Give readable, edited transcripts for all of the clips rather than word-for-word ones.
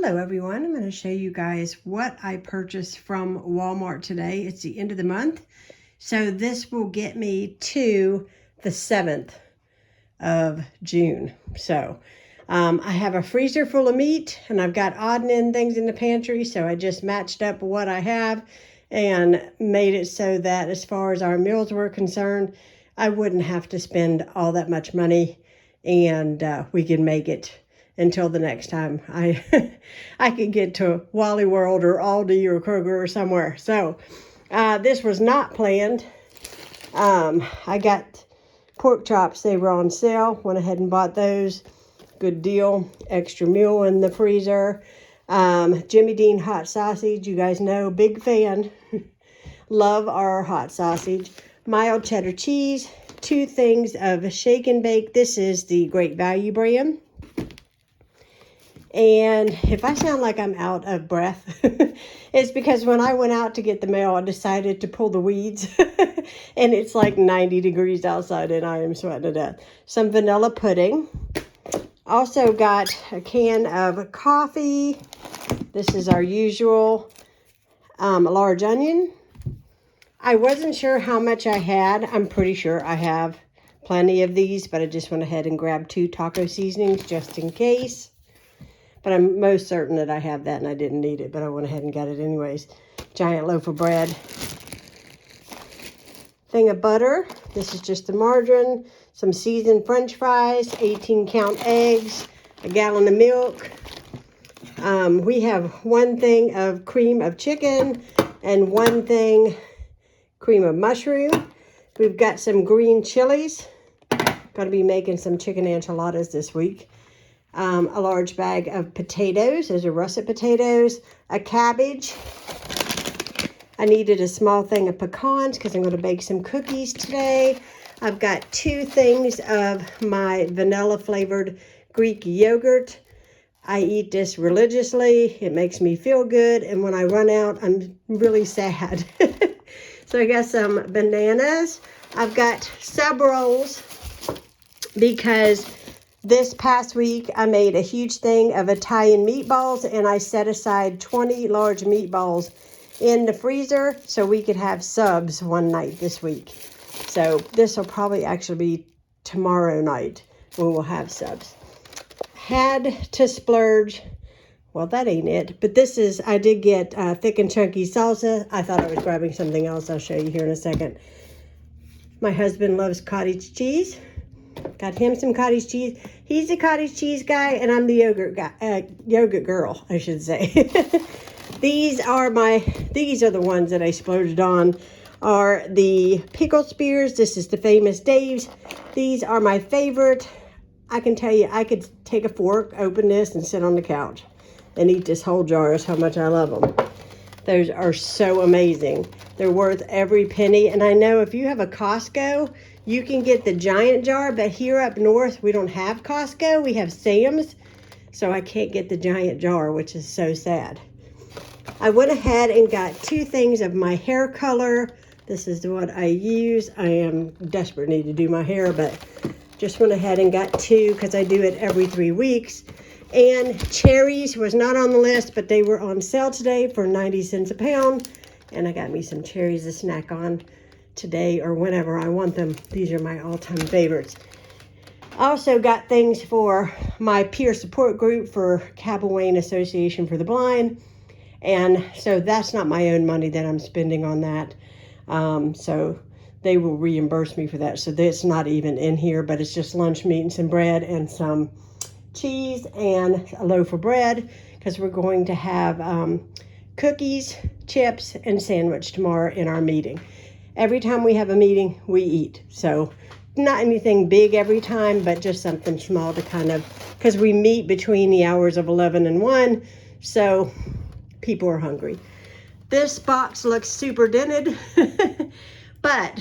Hello everyone, I'm going to show you guys what I purchased from Walmart today. It's the end of the month, so this will get me to the 7th of June. So I have a freezer full of meat and I've got odd and end things in the pantry, so I just matched up what I have and made it so that as far as our meals were concerned, I wouldn't have to spend all that much money and we can make it until the next time I could get to Wally World or Aldi or Kroger or somewhere. So this was not planned. I got pork chops. They were on sale. Went ahead and bought those. Good deal. Extra meal in the freezer. Jimmy Dean hot sausage. You guys know, big fan. Love our hot sausage. Mild cheddar cheese. 2 things of shake and bake. This is the Great Value brand. And if I sound like I'm out of breath, it's because when I went out to get the mail, I decided to pull the weeds. And it's like 90 degrees outside and I am sweating to death. Some vanilla pudding. Also got a can of coffee. This is our usual large onion. I wasn't sure how much I had. I'm pretty sure I have plenty of these, but I just went ahead and grabbed 2 taco seasonings just in case. But I'm most certain that I have that and I didn't need it, but I went ahead and got it anyways. Giant loaf of bread. Thing of butter. This is just the margarine. Some seasoned french fries. 18-count eggs. A gallon of milk. We have 1 thing of cream of chicken and 1 thing cream of mushroom. We've got some green chilies. Going to be making some chicken enchiladas this week. A large bag of potatoes. Those are russet potatoes. A cabbage. I needed a small thing of pecans because I'm going to bake some cookies today. I've got 2 things of my vanilla flavored Greek yogurt. I eat this religiously. It makes me feel good. And when I run out, I'm really sad. So I got some bananas. I've got sub rolls because this past week, I made a huge thing of Italian meatballs, and I set aside 20 large meatballs in the freezer so we could have subs one night this week. So this will probably actually be tomorrow night when we'll have subs. Had to splurge. Well, that ain't it. But this is, I did get thick and chunky salsa. I thought I was grabbing something else. I'll show you here in a second. My husband loves cottage cheese. Got him some cottage cheese. He's a cottage cheese guy, and I'm the yogurt guy, yogurt girl, I should say. These are the ones that I splurged on. Are the pickle spears. This is the Famous Dave's. These are my favorite. I can tell you, I could take a fork, open this, and sit on the couch and eat this whole jar. That's how much I love them. Those are so amazing. They're worth every penny. And I know if you have a Costco, you can get the giant jar, but here up north, we don't have Costco. We have Sam's, so I can't get the giant jar, which is so sad. I went ahead and got 2 things of my hair color. This is what I use. I am desperate need to do my hair, but just went ahead and got 2 because I do it every 3 weeks. And cherries was not on the list, but they were on sale today for 90 cents a pound. And I got me some cherries to snack on today or whenever I want them. These are my all-time favorites. Also got things for my peer support group for Cabell Wayne Association for the Blind. And so that's not my own money that I'm spending on that. So they will reimburse me for that. So that's not even in here, but it's just lunch meat and some bread and some cheese and a loaf of bread because we're going to have cookies, chips, and sandwich tomorrow in our meeting. Every time we have a meeting, we eat. So not anything big every time, but just something small to kind of, because we meet between the hours of 11 and 1, so people are hungry. This box looks super dented, but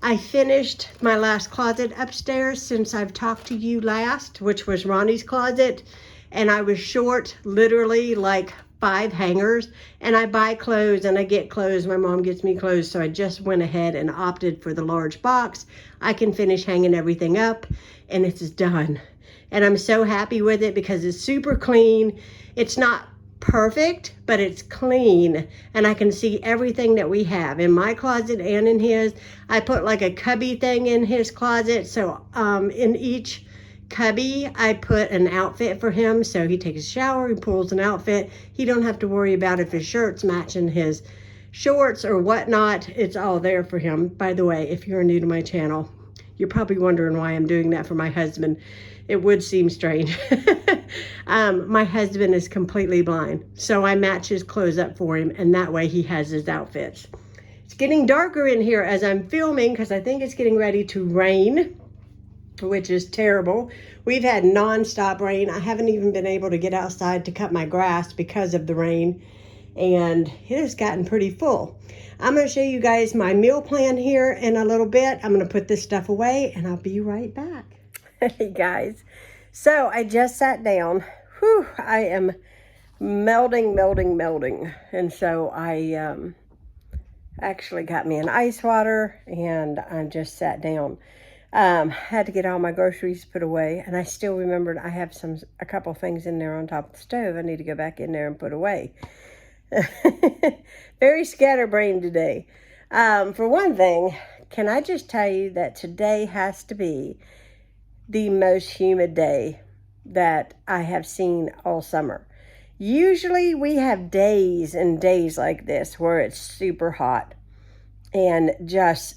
I finished my last closet upstairs since I've talked to you last, which was Ronnie's closet, and I was short literally like 5 hangers, and I buy clothes and I get clothes. My mom gets me clothes, so I just went ahead and opted for the large box. I can finish hanging everything up and it's done. And I'm so happy with it because it's super clean. It's not perfect, but it's clean, and I can see everything that we have in my closet and in his. I put like a cubby thing in his closet, so in each cubby I put an outfit for him, so he takes a shower, he pulls an outfit. He don't have to worry about if his shirt's matching his shorts or whatnot. It's all there for him. By the way, if you're new to my channel, you're probably wondering why I'm doing that for my husband. It would seem strange. My husband is completely blind, so I match his clothes up for him, and that way he has his outfits. It's getting darker in here as I'm filming because I think it's getting ready to rain, which is terrible. We've had non-stop rain. I haven't even been able to get outside to cut my grass because of the rain, and it has gotten pretty full. I'm going to show you guys my meal plan here in a little bit. I'm going to put this stuff away, and I'll be right back. Hey guys, so I just sat down. Whew, I am melting. And so I actually got me an ice water, and I just sat down. Had to get all my groceries put away, and I still remembered I have a couple things in there on top of the stove I need to go back in there and put away. Very scatterbrained today. For one thing, can I just tell you that today has to be the most humid day that I have seen all summer. Usually we have days and days like this where it's super hot and just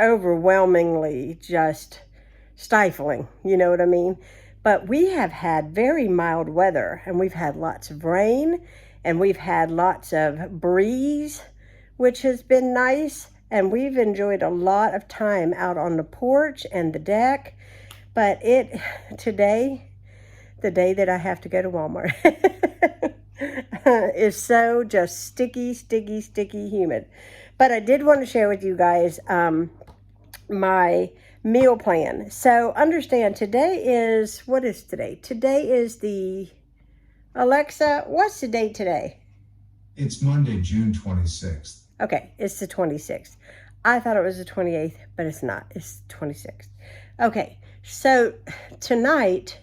overwhelmingly just stifling, you know what I mean? But we have had very mild weather, and we've had lots of rain, and we've had lots of breeze, which has been nice, and we've enjoyed a lot of time out on the porch and the deck. But today, the day that I have to go to Walmart, is so just sticky, humid. But I did want to share with you guys my meal plan. So understand, today is, what is today? Today is Alexa, what's the date today? It's Monday, June 26th. Okay, it's the 26th. I thought it was the 28th, but it's not. It's the 26th. Okay, so tonight,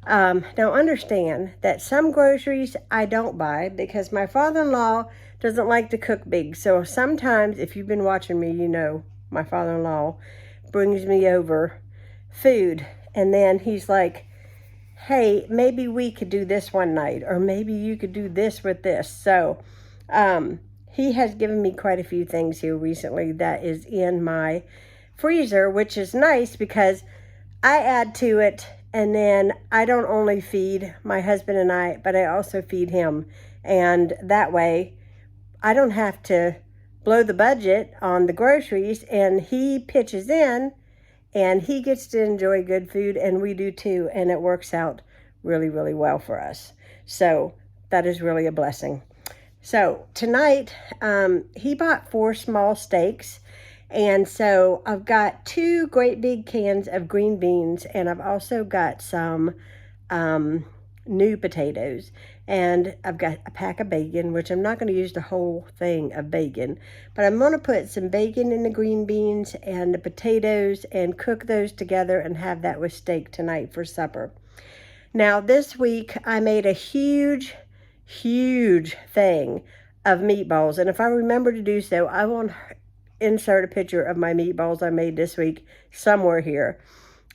now understand that some groceries I don't buy because my father-in-law doesn't like to cook big. So sometimes, if you've been watching me, you know my father-in-law brings me over food, and then he's like, hey, maybe we could do this one night, or maybe you could do this with this. So he has given me quite a few things here recently that is in my freezer, which is nice because I add to it, and then I don't only feed my husband and I, but I also feed him. And that way I don't have to blow the budget on the groceries, and he pitches in, and he gets to enjoy good food, and we do too, and it works out really well for us. So that is really a blessing. So tonight, he bought 4 small steaks, and so I've got 2 great big cans of green beans, and I've also got some new potatoes, and I've got a pack of bacon, which I'm not going to use the whole thing of bacon, but I'm going to put some bacon in the green beans and the potatoes and cook those together and have that with steak tonight for supper. Now this week I made a huge thing of meatballs, and if I remember to do so, I will insert a picture of my meatballs I made this week somewhere here,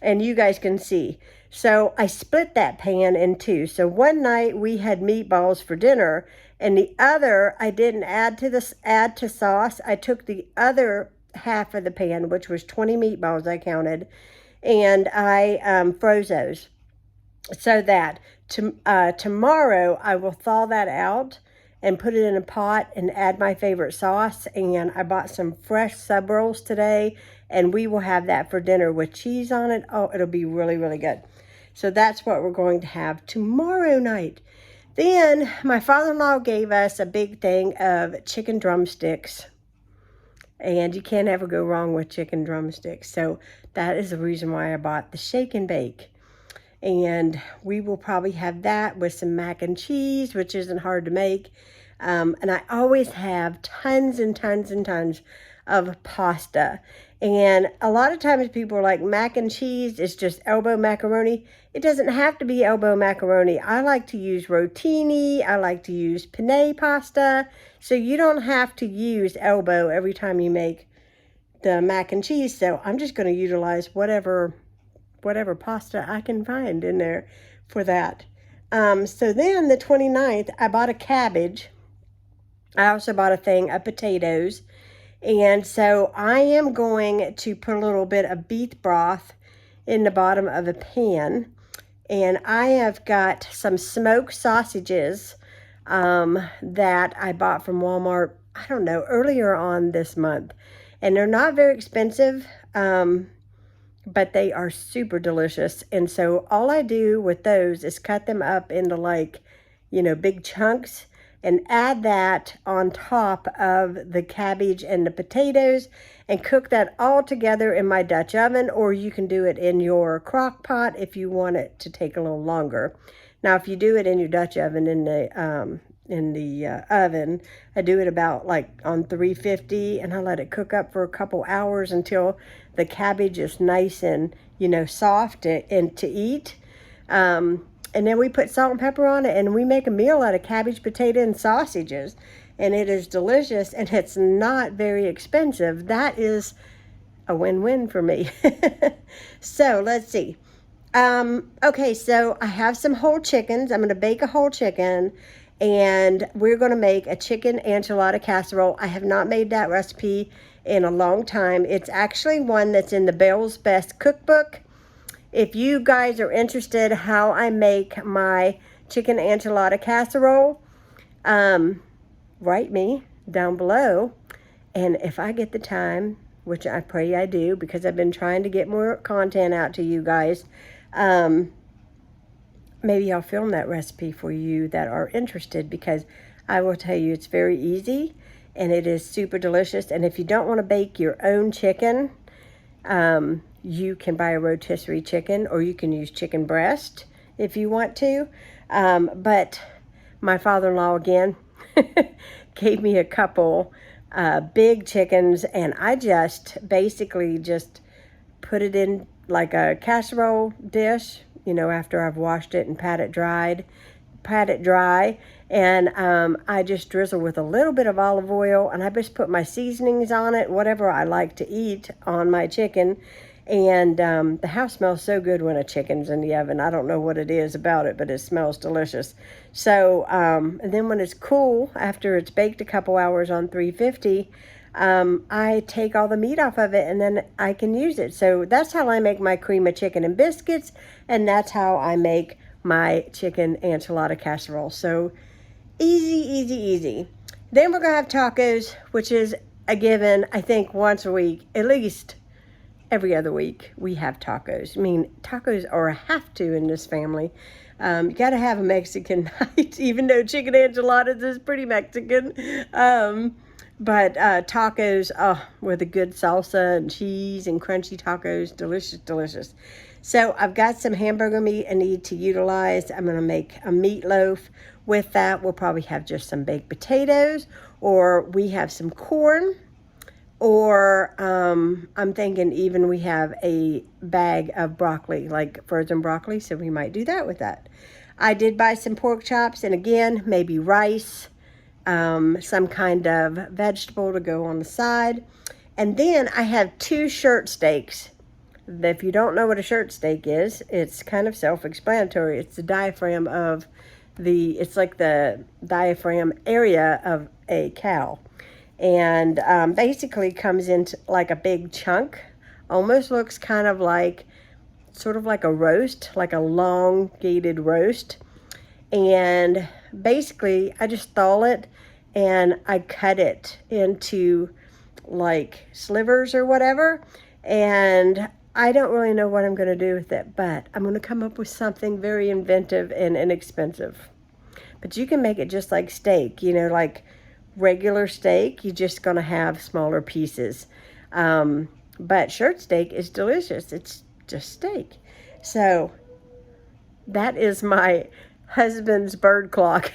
and you guys can see. So I split that pan in 2. So one night we had meatballs for dinner, and the other I didn't add to sauce. I took the other half of the pan, which was 20 meatballs I counted, and I froze those. So that tomorrow I will thaw that out and put it in a pot and add my favorite sauce. And I bought some fresh sub rolls today, and we will have that for dinner with cheese on it. Oh, it'll be really good. So that's what we're going to have tomorrow night. Then my father-in-law gave us a big thing of chicken drumsticks, and you can't ever go wrong with chicken drumsticks. So that is the reason why I bought the shake and bake. And we will probably have that with some mac and cheese, which isn't hard to make. And I always have tons and tons of pasta. And a lot of times people are like, mac and cheese is just elbow macaroni. It doesn't have to be elbow macaroni. I like to use rotini. I like to use penne pasta. So you don't have to use elbow every time you make the mac and cheese. So I'm just going to utilize whatever pasta I can find in there for that. So then the 29th, I bought a cabbage. I also bought a thing of potatoes. And so I am going to put a little bit of beef broth in the bottom of a pan. And I have got some smoked sausages that I bought from Walmart, I don't know, earlier on this month. And they're not very expensive, but they are super delicious. And so all I do with those is cut them up into like, big chunks and add that on top of the cabbage and the potatoes and cook that all together in my Dutch oven, or you can do it in your crock pot if you want it to take a little longer. Now, if you do it in your Dutch oven in the oven, I do it about like on 350, and I let it cook up for a couple hours until the cabbage is nice and, soft and to eat. And then we put salt and pepper on it, and we make a meal out of cabbage, potato, and sausages. And it is delicious, and it's not very expensive. That is a win-win for me. So, let's see. Okay, so I have some whole chickens. I'm going to bake a whole chicken, and we're going to make a chicken enchilada casserole. I have not made that recipe in a long time. It's actually one that's in the Bell's Best cookbook. If you guys are interested how I make my chicken enchilada casserole, write me down below. And if I get the time, which I pray I do, because I've been trying to get more content out to you guys, maybe I'll film that recipe for you that are interested, because I will tell you it's very easy and it is super delicious. And if you don't want to bake your own chicken, you can buy a rotisserie chicken, or you can use chicken breast if you want to. But my father-in-law, again, gave me a couple big chickens, and I basically put it in like a casserole dish, after I've washed it and pat it dry. And I just drizzle with a little bit of olive oil, and I just put my seasonings on it, whatever I like to eat on my chicken. And the house smells so good when a chicken's in the oven. I don't know what it is about it, but it smells delicious. So, and then when it's cool, after it's baked a couple hours on 350, I take all the meat off of it, and then I can use it. So that's how I make my cream of chicken and biscuits, and that's how I make my chicken enchilada casserole. So easy, easy, easy. Then we're going to have tacos, which is a given, I think, once a week, at least. Every other week we have tacos. I mean, tacos are a have to in this family. You got to have a Mexican night, even though chicken enchiladas is pretty Mexican. But tacos, with a good salsa and cheese and crunchy tacos, delicious, delicious. So I've got some hamburger meat I need to utilize. I'm going to make a meatloaf. With that, we'll probably have just some baked potatoes, or we have some corn. Or I'm thinking even we have a bag of broccoli, like frozen broccoli, so we might do that with that. I did buy some pork chops, and again, maybe rice, some kind of vegetable to go on the side. And then I have 2 shirt steaks. If you don't know what a shirt steak is, it's kind of self-explanatory. It's the diaphragm of it's like the diaphragm area of a cow. And basically comes into like a big chunk. Almost looks kind of like, sort of like a roast, like a elongated roast. And basically, I just thaw it, and I cut it into like slivers or whatever. And I don't really know what I'm going to do with it, but I'm going to come up with something very inventive and inexpensive. But you can make it just like steak, like regular steak. You're just going to have smaller pieces. But shirt steak is delicious. It's just steak. So that is my husband's bird clock.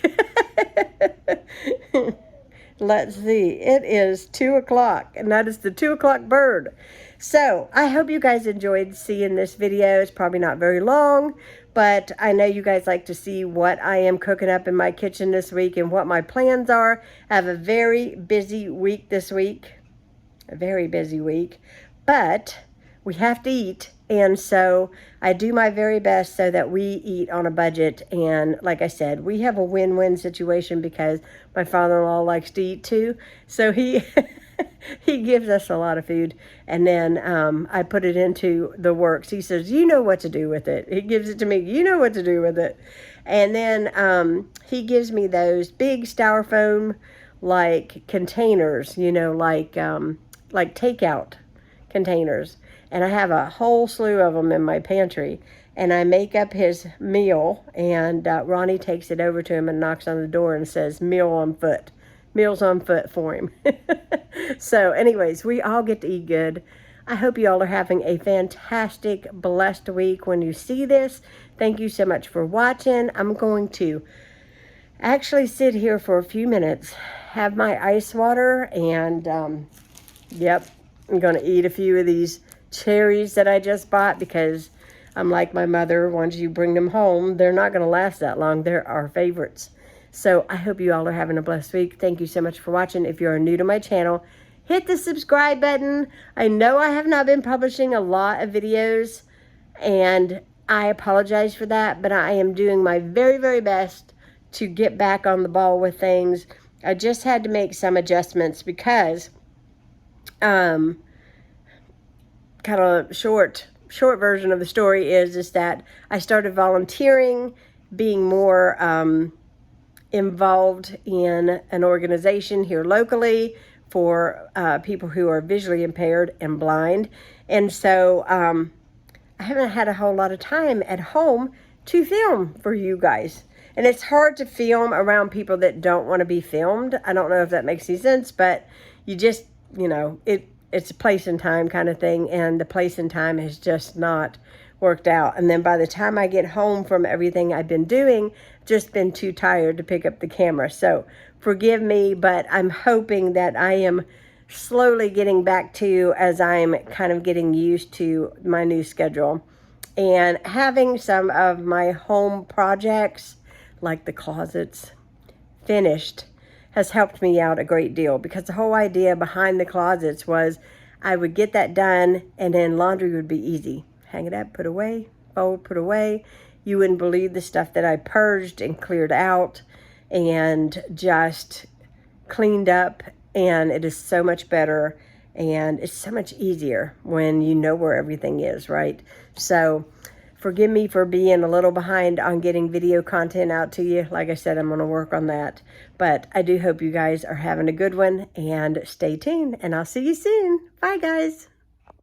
Let's see. It is 2 o'clock, and that is the 2 o'clock bird. So I hope you guys enjoyed seeing this video. It's probably not very long, but I know you guys like to see what I am cooking up in my kitchen this week and what my plans are. I have a very busy week this week. A very busy week. But we have to eat, and so I do my very best so that we eat on a budget. And like I said, we have a win-win situation because my father-in-law likes to eat too, so he he gives us a lot of food, and then I put it into the works. He says, you know what to do with it. He gives it to me, you know what to do with it. And then he gives me those big styrofoam like containers, you know, like takeout containers, and I have a whole slew of them in my pantry, and I make up his meal, and Ronnie takes it over to him and knocks on the door and says, meals on foot for him. So anyways, we all get to eat good. I hope you all are having a fantastic, blessed week when you see this. Thank you so much for watching. I'm going to actually sit here for a few minutes, have my ice water, and yep, I'm going to eat a few of these cherries that I just bought because I'm like my mother. Once you bring them home, they're not going to last that long. They're our favorites. So I hope you all are having a blessed week. Thank you so much for watching. If you're new to my channel, hit the subscribe button. I know I have not been publishing a lot of videos, and I apologize for that, but I am doing my very, very best to get back on the ball with things. I just had to make some adjustments because kind of short version of the story is that I started volunteering, being more involved in an organization here locally for people who are visually impaired and blind. And so I haven't had a whole lot of time at home to film for you guys. And it's hard to film around people that don't want to be filmed. I don't know if that makes any sense, but you just, you know, it's a place and time kind of thing, and the place and time has just not worked out. And then by the time I get home from everything I've been doing, just been too tired to pick up the camera. So forgive me, but I'm hoping that I am slowly getting back to, as I'm kind of getting used to my new schedule. And having some of my home projects, like the closets, finished has helped me out a great deal, because the whole idea behind the closets was I would get that done and then laundry would be easy. Hang it up, put away, fold, put away. You wouldn't believe the stuff that I purged and cleared out and just cleaned up, and it is so much better and it's so much easier when you know where everything is, right? So forgive me for being a little behind on getting video content out to you. Like I said, I'm going to work on that. But I do hope you guys are having a good one, and stay tuned, and I'll see you soon. Bye, guys.